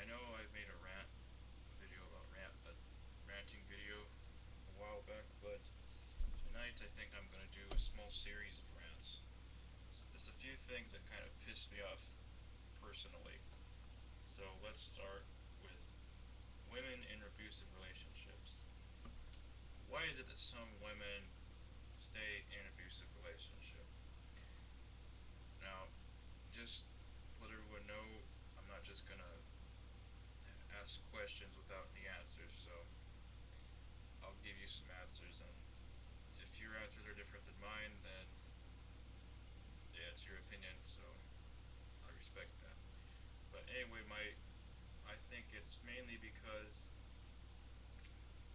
I know I made a video about a ranting video a while back, but tonight I think I'm gonna do a small series of rants. So just a few things that kind of pissed me off personally. So let's start with women in abusive relationships. Why is it that some women stay in an abusive relationship? Now, just to let everyone know, I'm not just gonna ask questions without any answers, so I'll give you some answers, and if your answers are different than mine, then yeah, it's your opinion, so I respect that. But anyway, I think it's mainly because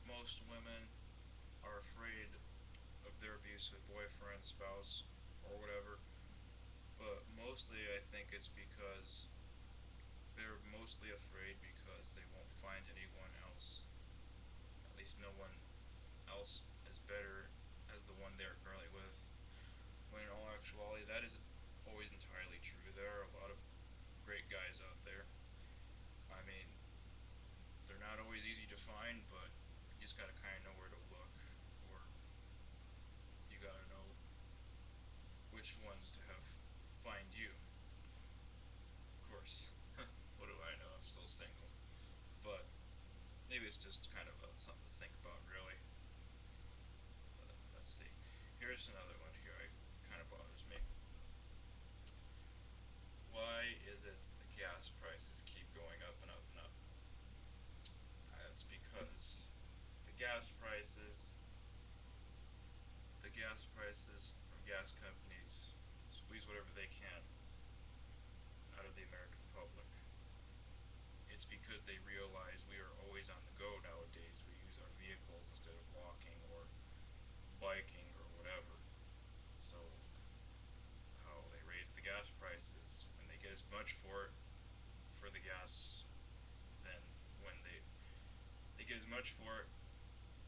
most women are afraid of their abusive boyfriend, spouse, or whatever. But mostly, I think it's because they're mostly afraid because they won't find anyone else. At least no one else as better as the one they're currently with. When in all actuality, that is always entirely true. There are a lot of great guys out there. I mean, they're not always easy to find, but you just gotta kind of know where to look, or you gotta know which ones to have find you. Of course, what do I know? I'm still single, but maybe it's just kind of something to think about, really. Let's see. Here's another one here. It kind of bothers me. Why is it the gas prices keep going up and up and up? It's because the gas prices, from gas companies squeeze whatever they can out of the American public. It's because they realize we are always on the go nowadays. We use our vehicles instead of walking or biking or whatever. So how they raise the gas prices and they get as much for it for the gas than when they get as much for it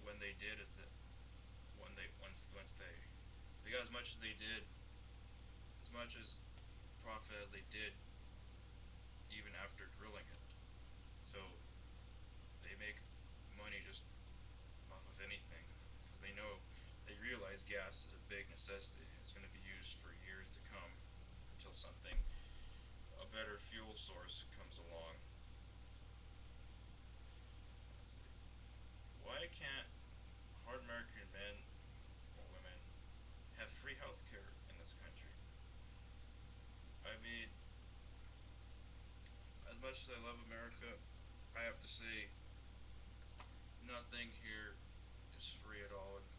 when they did as the when they once they got as much as they did, as much as profit as they did even after drilling it. So they make money just off of anything because they realize gas is a big necessity. It's going to be used for years to come until a better fuel source comes along. Let's see. Why can't hard American men or women have free health care in this country? I mean, as much as I love America, I have to say nothing here is free at all, and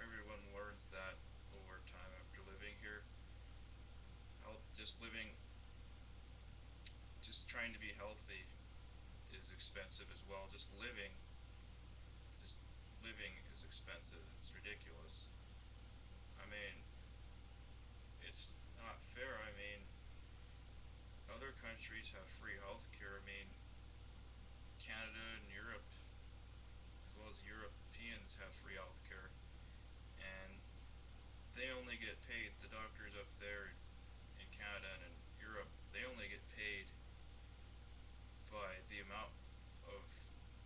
everyone learns that over time after living here. Health, just trying to be healthy is expensive as well. Just living is expensive. It's ridiculous. I mean, it's not fair. I mean, other countries have free health care. I mean, Canada and Europe, as well as Europeans, have free health care, and they only get paid. The doctors up there in Canada and in Europe, they only get paid by the amount of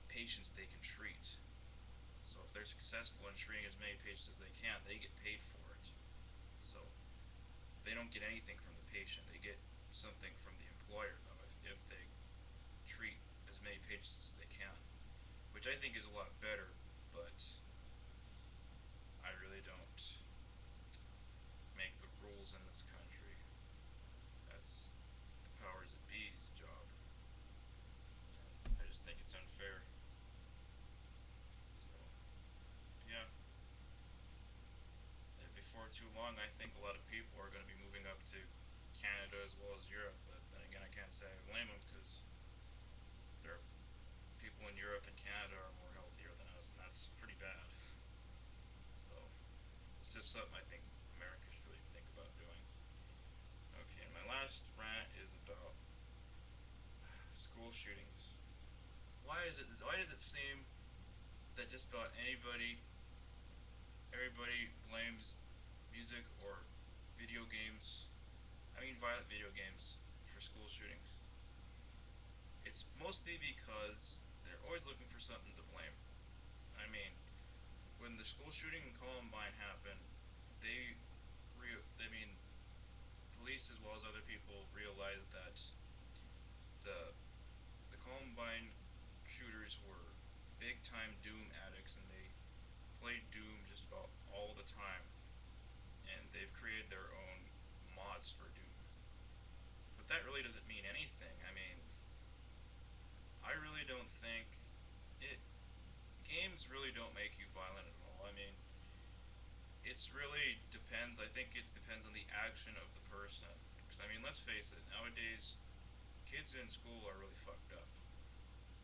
patients they can treat. So if they're successful in treating as many patients as they can, they get paid for it. So they don't get anything from the patient. They get something from the employer, though, if they treat as many patients as they can, which I think is a lot better, but I really don't make the rules in this country. That's the powers that be's job. I just think it's unfair. So, yeah. Before too long, I think a lot of people are going to be moving up to Canada as well as Europe. But then again, I can't say I blame them because there are people in Europe and Canada are more healthier than us, and that's pretty bad. So it's just something I think America should really think about doing. Okay, and my last rant is about school shootings. Why does it seem that just about everybody blames music or video games, I mean violent video games, for school shootings? It's mostly because they're always looking for something to blame. I mean, when the school shooting in Columbine happened, they I mean, police as well as other people realized that the the Columbine shooters were big time Doom addicts and they played Doom just about all the time. And they've created their own mods for Doom. But that really doesn't mean anything. I mean, I really don't think it. Games really don't make you violent at all. I mean, it's really depends. I think it depends on the action of the person. Because I mean, let's face it. Nowadays, kids in school are really fucked up.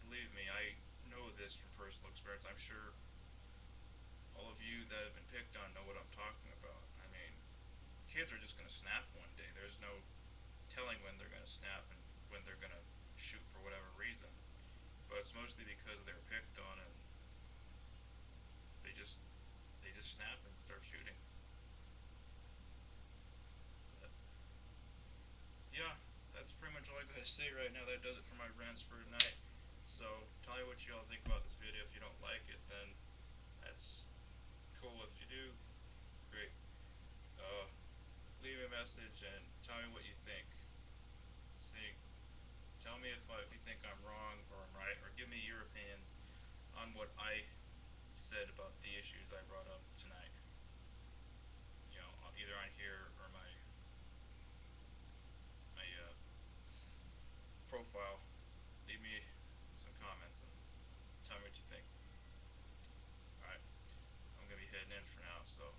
Believe me, I know this from personal experience. I'm sure all of you that have been picked on know what I'm talking about. I mean, kids are just gonna snap one day. There's no telling when they're gonna snap and when they're gonna shoot for whatever reason. But it's mostly because they're picked on and they just they just snap and start shooting. But yeah, that's pretty much all I gotta say right now. That does it for my rants for tonight. So tell me what you all think about this video. If you don't like it, then that's cool. If you do, great. Uh, Leave me a message and tell me what you think. See, tell me if you think I'm wrong or I'm right, or give me your opinions on what I said about the issues I brought up tonight. You know, either on here or my profile. Leave me some comments and tell me what you think. All right, I'm gonna be heading in for now, so